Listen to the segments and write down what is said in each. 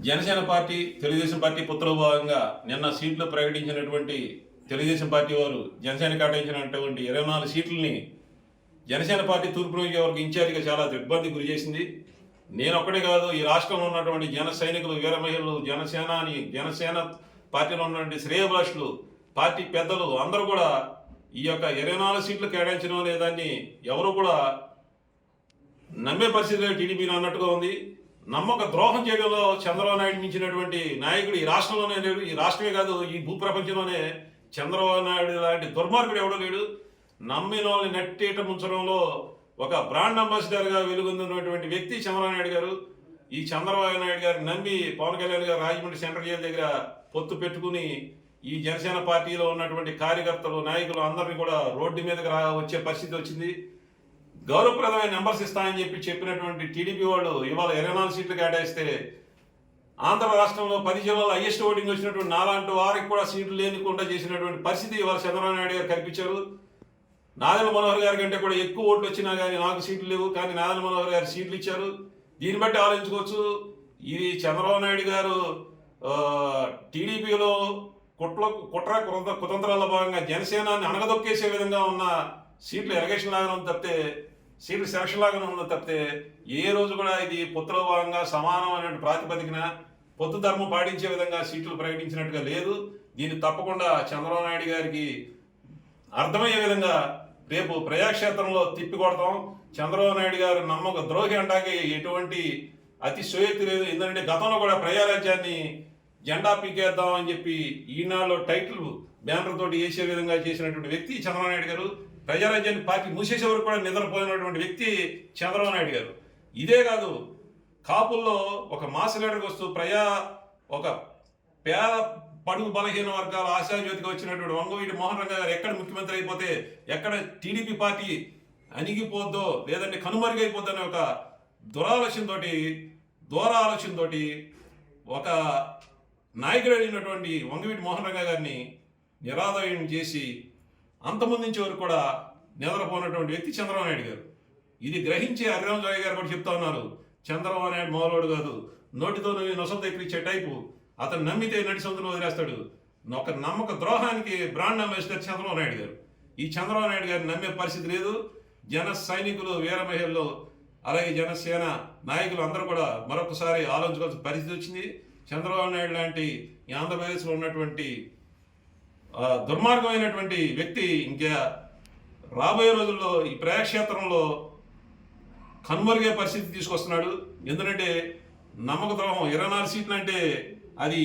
Janasena party Telugu Desam party పొత్తులో భాగంగా నిన్న సీట్లు ప్రకటించినటువంటి తెలుగుదేశం పార్టీ వారు జనసేన కేటాయించినటువంటి 24 సీట్లని జనసేన పార్టీ తూర్పు నియోజకవర్గ ఇన్ఛార్జిగా చాలా ఇబ్బంది గురి చేసింది. నేను ఒక్కడే కాదు, ఈ రాష్ట్రంలో ఉన్నటువంటి జన సైనికులు, వీర మహిళలు, జనసేన పార్టీలో ఉన్నటువంటి శ్రేయభిలాషులు, పార్టీ పెద్దలు అందరూ కూడా ఈ యొక్క 24 సీట్లు కేటాయించడం అనే దాన్ని ఎవరు కూడా నమ్మే పరిస్థితిలో టీడీపీ అన్నట్టుగా ఉంది. నమ్మక ద్రోహం చేయడంలో చంద్రబాబు నాయుడు మించినటువంటి నాయకుడు ఈ రాష్ట్రంలోనే లేడు. ఈ రాష్ట్రమే కాదు, ఈ భూప్రపంచంలోనే చంద్రబాబు నాయుడు లాంటి దుర్మార్గుడు ఎవడో లేడు. నమ్మిన వాళ్ళని నెట్టేట ముంచడంలో ఒక బ్రాండ్ అంబాసిడర్గా వెలుగొందినటువంటి వ్యక్తి చంద్రబాబు నాయుడు గారు. ఈ చంద్రబాబు నాయుడు గారు నమ్మి పవన్ కళ్యాణ్ గారు రాజమండ్రి సెంట్రల్ జైలు దగ్గర పొత్తు పెట్టుకుని ఈ జనసేన పార్టీలో ఉన్నటువంటి కార్యకర్తలు, నాయకులు అందరినీ కూడా రోడ్డు మీదకి వచ్చే పరిస్థితి వచ్చింది. గౌరవప్రదమైన నెంబర్స్ ఇస్తామని చెప్పినటువంటి టీడీపీ వాళ్ళు ఇవాళ 24 సీట్లు కేటాయిస్తే ఆంధ్ర రాష్ట్రంలో 10 జిల్లాలో హైయెస్ట్ ఓటింగ్ వచ్చినటువంటి నాలాంటి వారికి కూడా సీట్లు లేనికుండా చేసినటువంటి పరిస్థితి ఇవాళ చంద్రబాబు నాయుడు గారు కల్పించారు. నాదెళ్ల మనోహర్ గారి కంటే కూడా ఎక్కువ ఓట్లు వచ్చినా కానీ నాకు సీట్లు లేవు, కానీ నాదెళ్ల మనోహర్ గారు సీట్లు ఇచ్చారు. దీన్ని బట్టి ఆలోచించుకోవచ్చు, ఇది చంద్రబాబు నాయుడు గారు టీడీపీలో కుతంత్రాల భాగంగా జనసేనాన్ని అణగదొక్కేసే విధంగా ఉన్న సీట్లు ఎలగేషన్ లాగానే ఉంది తప్పితే, సీట్లు సెలక్షన్ లాగానే ఉంది తప్పితే, ఏ రోజు కూడా ఇది పొత్తులో భాగంగా సమానమైన ప్రాతిపదికన పొత్తు ధర్మం పాటించే విధంగా సీట్లు ప్రకటించినట్టుగా లేదు. దీన్ని తప్పకుండా చంద్రబాబు నాయుడు గారికి అర్థమయ్యే విధంగా రేపు ప్రజాక్షేత్రంలో తిప్పి కొడతాం. చంద్రబాబు నాయుడు గారు నమ్మక ద్రోహి అంటాకి ఎటువంటి అతిశయోక్తి లేదు. ఎందుకంటే గతంలో కూడా ప్రజారాజ్యాన్ని జెండా పీకేద్దాం అని చెప్పి ఈనాడులో టైటిల్ బ్యానర్ తోటి వేసే విధంగా చేసినటువంటి వ్యక్తి చంద్రబాబు నాయుడు గారు. ప్రజారాజ్యాన్ని పార్టీ మూసేసే వరకు కూడా నిద్రపోయినటువంటి వ్యక్తి చంద్రబాబు నాయుడు గారు. ఇదే కాదు, కాపుల్లో ఒక మాస్ లీడర్కి వస్తూ ఒక పేద పడుగు బలహీన వర్గాల ఆశాజ్యోతిగా వచ్చినటువంటి వంగవీటి మోహన్ రంగ గారు ఎక్కడ ముఖ్యమంత్రి అయిపోతే, ఎక్కడ టీడీపీ పార్టీ అణిగిపోద్దో లేదంటే కనుమరుగైపోద్దో అనే ఒక ఆలోచనతో ఒక నాయకుడు అయినటువంటి వంగవీటి మోహన్ రంగ గారిని నిరాదయం చేసి అంతమంది నుంచి వరకు కూడా నిద్రపోయినటువంటి వ్యక్తి చంద్రబాబు నాయుడు గారు. ఇది గ్రహించి హరిరామ్ జోగి గారు కూడా చెప్తా ఉన్నారు, చంద్రబాబు నాయుడు మొదలోడు కాదు, నోటితో నొసలు ఎక్కిచ్చే టైపు, అతను నమ్మితే నడి సొంతను వదిలేస్తాడు. ఒక నమ్మక ద్రోహానికి బ్రాండ్ అంబాసిడర్ చంద్రబాబు నాయుడు గారు. ఈ చంద్రబాబు నాయుడు గారిని నమ్మే పరిస్థితి లేదు. జన సైనికులు, వీర మహిళలు, అలాగే జనసేన నాయకులు అందరూ కూడా మరొకసారి ఆలోచించాల్సిన పరిస్థితి వచ్చింది. చంద్రబాబు నాయుడు లాంటి ఈ ఆంధ్రప్రదేశ్లో ఉన్నటువంటి దుర్మార్గమైనటువంటి వ్యక్తి ఇంకా రాబోయే రోజుల్లో ఈ ప్రజాక్షేత్రంలో కనుమరుగే పరిస్థితి తీసుకొస్తున్నాడు. ఎందుకంటే నమ్మక ద్రోహం 24 సీట్లు అంటే అది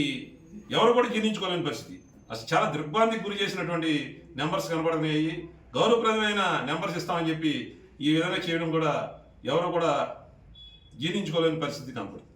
ఎవరు కూడా జీర్ణించుకోలేని పరిస్థితి. అసలు చాలా దిగ్భ్రాంతికి గురి చేసినటువంటి నెంబర్స్ కనబడుతున్నాయి. గౌరవప్రదమైన నెంబర్స్ ఇస్తామని చెప్పి ఈ విధంగా చేయడం కూడా ఎవరు కూడా జీర్ణించుకోలేని పరిస్థితి కనబడుతుంది.